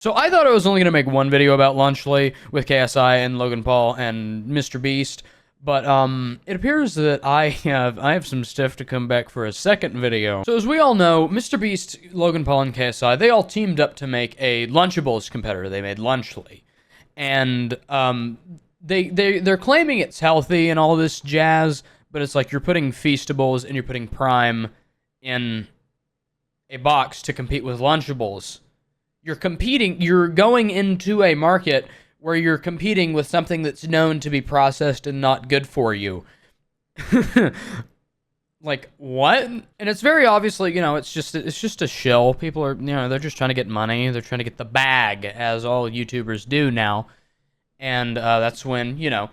So I thought I was only going to make one video about Lunchly with KSI and Logan Paul and Mr. Beast, but it appears that I have some stuff to come back for a second video. So as we all know, Mr. Beast, Logan Paul, and KSI, they all teamed up to make a Lunchables competitor. They made Lunchly. And they're claiming it's healthy and all this jazz, but it's like you're putting Feastables and you're putting Prime in a box to compete with Lunchables. You're going into a market where you're competing with something that's known to be processed and not good for you. Like, what? And it's very obviously, it's just a shill. People are, they're just trying to get money. They're trying to get the bag, as all YouTubers do now. And that's when, Dan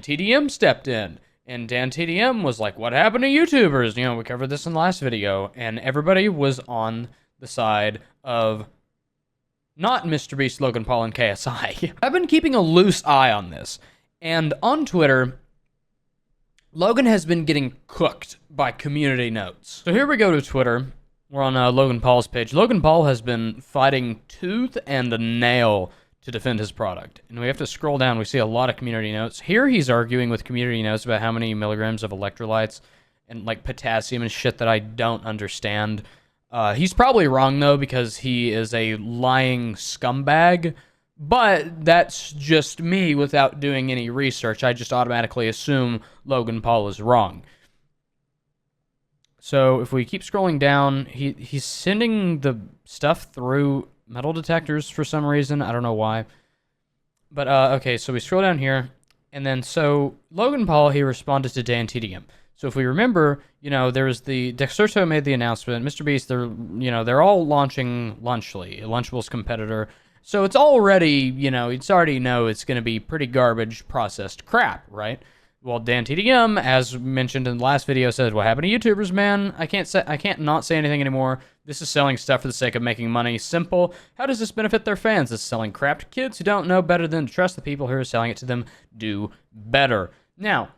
TDM stepped in. And Dan TDM was like, what happened to YouTubers? We covered this in the last video. And everybody was on the side of not Mr. Beast, Logan Paul, and KSI. I've been keeping a loose eye on this. And on Twitter, Logan has been getting cooked by community notes. So here we go to Twitter. We're on Logan Paul's page. Logan Paul has been fighting tooth and nail to defend his product. And we have to scroll down. We see a lot of community notes. Here he's arguing with community notes about how many milligrams of electrolytes and like potassium and shit that I don't understand. He's probably wrong, though, because he is a lying scumbag, but that's just me without doing any research. I just automatically assume Logan Paul is wrong. So if we keep scrolling down, he's sending the stuff through metal detectors for some reason. I don't know why. But, okay, so we scroll down here, and then so Logan Paul, he responded to Dan TDM. So if we remember, there was the Dexerto made the announcement. Mr. Beast, they're all launching Lunchly, a Lunchables competitor. So it's already, it's already know it's going to be pretty garbage processed crap, right? Well, Dan TDM, as mentioned in the last video, said, "What happened to YouTubers, man? I can't not say anything anymore. This is selling stuff for the sake of making money. Simple. How does this benefit their fans? This is selling crap to kids who don't know better than to trust the people who are selling it to them do better." Now,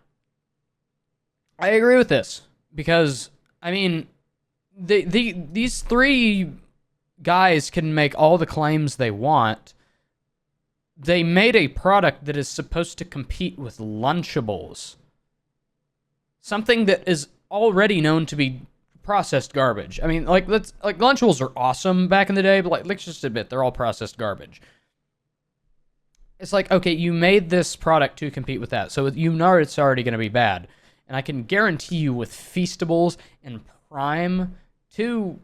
I agree with this because, I mean, these three guys can make all the claims they want. They made a product that is supposed to compete with Lunchables. Something that is already known to be processed garbage. I mean, Lunchables are awesome back in the day, but let's just admit they're all processed garbage. It's like, okay, you made this product to compete with that, so you know it's already going to be bad. And I can guarantee you with Feastables and Prime, two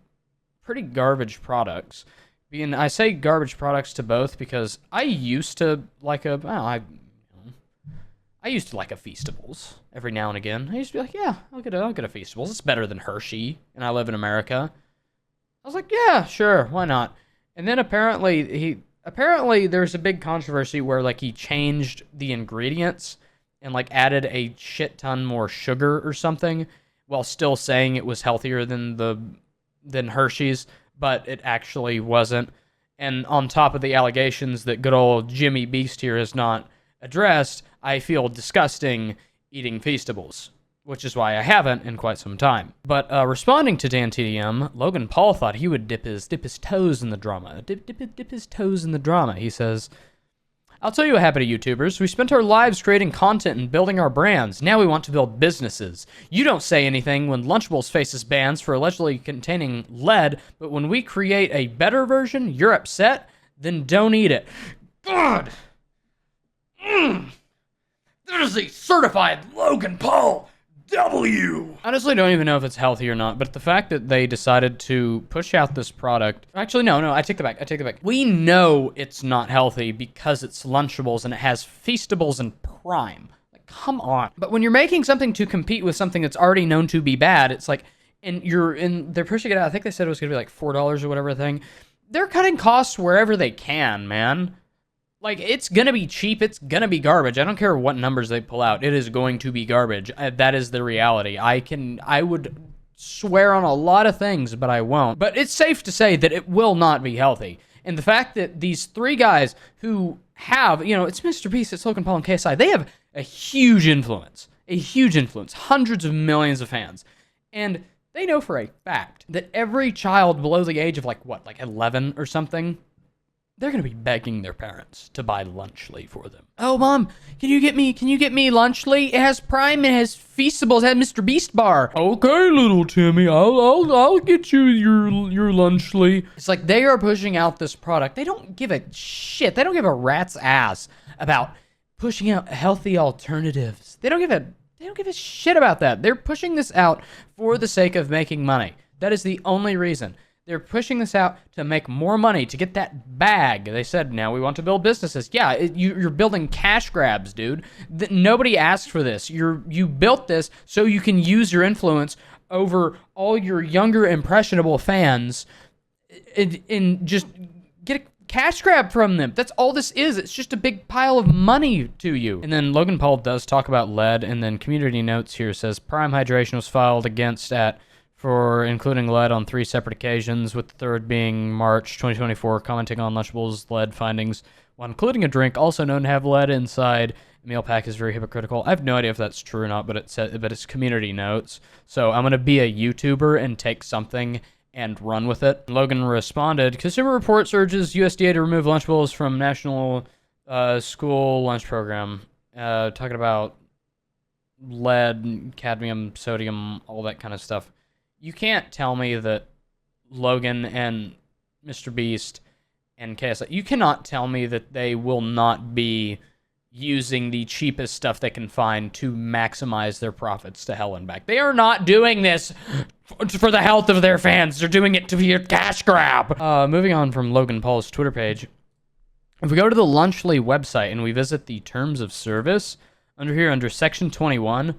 pretty garbage products. I say garbage products to both because I used to like I used to like a Feastables every now and again. I used to be like, yeah, I'll get a Feastables. It's better than Hershey, and I live in America. I was like, yeah, sure, why not? And then apparently there's a big controversy where he changed the ingredients and added a shit ton more sugar or something, while still saying it was healthier than Hershey's, but it actually wasn't. And on top of the allegations that good old Jimmy Beast here has not addressed, I feel disgusting eating Feastables, which is why I haven't in quite some time. But responding to Dan TDM, Logan Paul thought he would dip his toes in the drama. Dip his toes in the drama. He says, "I'll tell you what happened to YouTubers. We spent our lives creating content and building our brands. Now we want to build businesses. You don't say anything when Lunchables faces bans for allegedly containing lead, but when we create a better version, you're upset? Then don't eat it." God! That is a certified Logan Paul W! I honestly don't even know if it's healthy or not, but the fact that they decided to push out this product... Actually, no, I take that back. We know it's not healthy because it's Lunchables and it has Feastables and Prime. Come on. But when you're making something to compete with something that's already known to be bad, it's like... they're pushing it out. I think they said it was going to be $4 or whatever thing. They're cutting costs wherever they can, man. It's going to be cheap. It's going to be garbage. I don't care what numbers they pull out. It is going to be garbage. That is the reality. I would swear on a lot of things, but I won't. But it's safe to say that it will not be healthy. And the fact that these three guys who have, it's Mr. Beast, it's Logan Paul, and KSI, they have a huge influence. Hundreds of millions of fans. And they know for a fact that every child below the age of 11 or something, they're gonna be begging their parents to buy Lunchly for them. Oh, Mom, can you get me Lunchly? It has Prime, it has Feastables, it has Mr. Beast bar. Okay, little Timmy, I'll get you your Lunchly. It's like they are pushing out this product. They don't give a shit. They don't give a rat's ass about pushing out healthy alternatives. They don't give a shit about that. They're pushing this out for the sake of making money. That is the only reason. They're pushing this out to make more money, to get that bag. They said, now we want to build businesses. Yeah, you're building cash grabs, dude. Nobody asked for this. You built this so you can use your influence over all your younger, impressionable fans and just get a cash grab from them. That's all this is. It's just a big pile of money to you. And then Logan Paul does talk about lead, and then community notes here says, Prime Hydration was filed against for including lead on 3 separate occasions, with the third being March 2024, commenting on Lunchables' lead findings while including a drink also known to have lead inside. The meal pack is very hypocritical. I have no idea if that's true or not, but it's community notes. So I'm going to be a YouTuber and take something and run with it. Logan responded, Consumer Reports urges USDA to remove Lunchables from National School Lunch Program. Talking about lead, cadmium, sodium, all that kind of stuff. You can't tell me that Logan and Mr. Beast and KSI, you cannot tell me that they will not be using the cheapest stuff they can find to maximize their profits to hell and back. They are not doing this for the health of their fans. They're doing it to be a cash grab. Moving on from Logan Paul's Twitter page. If we go to the Lunchly website and we visit the terms of service, under section 21,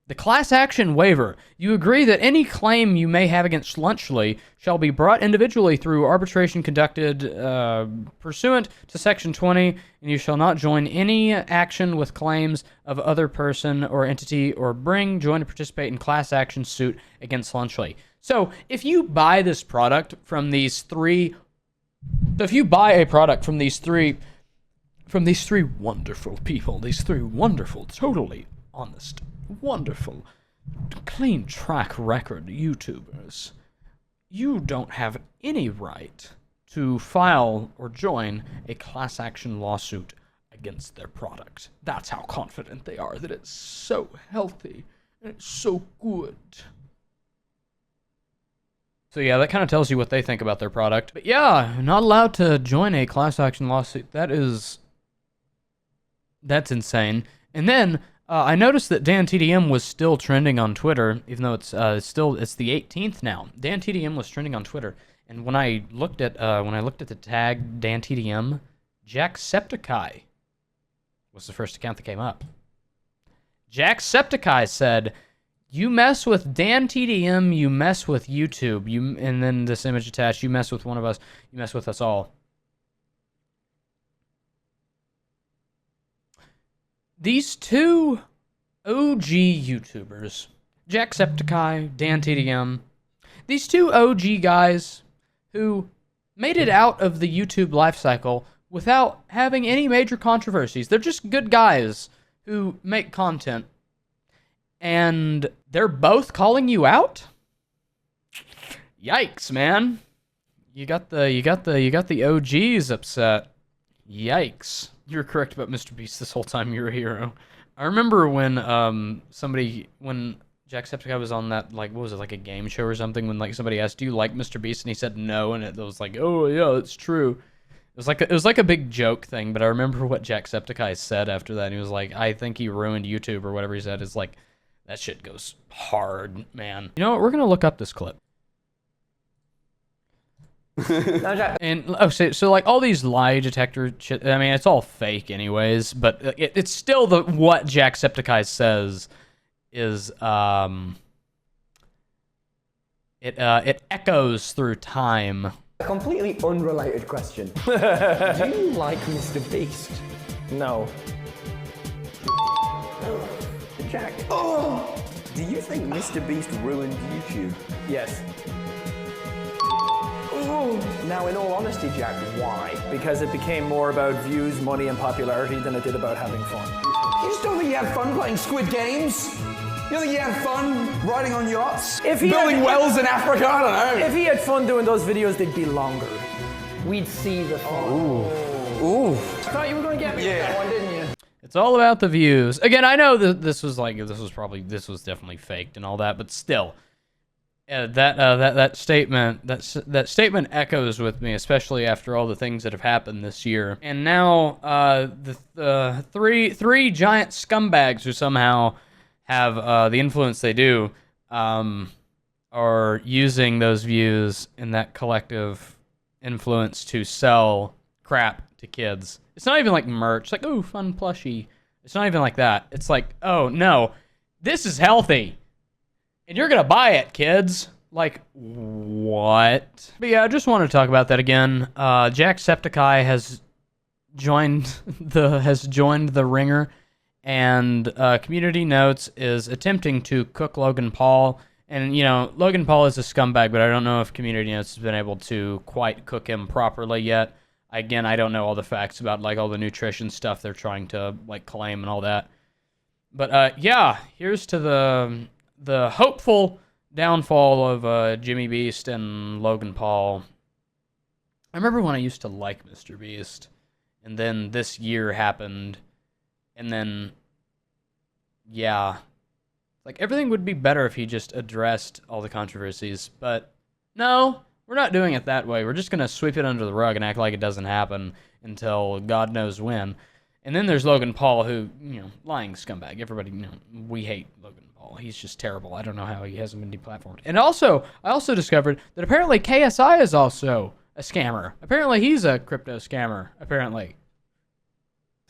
the class action waiver. You agree that any claim you may have against Lunchly shall be brought individually through arbitration conducted pursuant to Section 20, and you shall not join any action with claims of other person or entity or join or participate in class action suit against Lunchly. So if you buy this product from these three, wonderful people, these 3 wonderful, totally honest, wonderful, clean track record YouTubers, you don't have any right to file or join a class action lawsuit against their product. That's how confident they are that it's so healthy and it's so good. So yeah, that kind of tells you what they think about their product. But yeah, not allowed to join a class action lawsuit. That's insane. And then I noticed that Dan TDM was still trending on Twitter, even though it's the 18th now. Dan TDM was trending on Twitter, and when I looked at the tag Dan TDM, Jacksepticeye was the first account that came up. Jacksepticeye said, "You mess with Dan TDM, you mess with YouTube. And then this image attached. You mess with one of us, you mess with us all." These 2 OG YouTubers, Jacksepticeye, Dan TDM, these 2 OG guys who made it out of the YouTube life cycle without having any major controversies. They're just good guys who make content. And they're both calling you out? Yikes, man. You got the OGs upset. Yikes. You're correct about Mr. Beast this whole time. You're a hero. I remember when when Jacksepticeye was on that, like, what was it, like a game show or something, when like somebody asked, "Do you like Mr. Beast?" and he said no, and it was like, "Oh yeah, it's true." It was like a big joke thing, but I remember what Jacksepticeye said after that. And he was like, "I think he ruined YouTube," or whatever he said. It's like, that shit goes hard, man. You know what? We're gonna look up this clip. And so like all these lie detector shit, I mean, it's all fake anyways, but it's still what Jacksepticeye says is it echoes through time. A completely unrelated question. Do you like Mr. Beast? No. Jack. Oh! Do you think Mr. Beast ruined YouTube? Yes. Now, in all honesty, Jack, why? Because it became more about views, money, and popularity than it did about having fun. You just don't think you had fun playing Squid Games? You don't think you had fun riding on yachts? Building wells in Africa? I don't know. If he had fun doing those videos, they'd be longer. we'd see the fun. Ooh. I thought you were going to get me with that one, didn't you? It's all about the views. Again, I know that this was definitely faked and all that, but still, that statement echoes with me, especially after all the things that have happened this year. And now, the three giant scumbags who somehow have the influence they do, are using those views and that collective influence to sell crap to kids. It's not even like merch, like, ooh, fun plushie. It's not even like that. It's like, oh, no, this is healthy, and you're going to buy it, kids. Like, what? But yeah, I just want to talk about that again. Jacksepticeye has joined the ringer, and Community Notes is attempting to cook Logan Paul. And, you know, Logan Paul is a scumbag, but I don't know if Community Notes has been able to quite cook him properly yet. Again, I don't know all the facts about, like, all the nutrition stuff they're trying to, like, claim and all that. But, yeah, here's to the hopeful downfall of Jimmy Beast and Logan Paul. I remember when I used to like Mr. Beast, and then this year happened, and then, yeah, like, everything would be better if he just addressed all the controversies, but no, we're not doing it that way. We're just going to sweep it under the rug and act like it doesn't happen until God knows when. And then there's Logan Paul, who, you know, lying scumbag. Everybody, you know, we hate Logan Paul. He's just terrible. I don't know how he hasn't been deplatformed. And also, I also discovered that apparently KSI is also a scammer. Apparently he's a crypto scammer, apparently.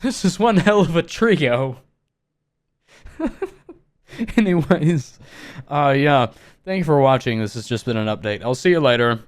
This is one hell of a trio. Anyways, yeah. Thank you for watching. This has just been an update. I'll see you later.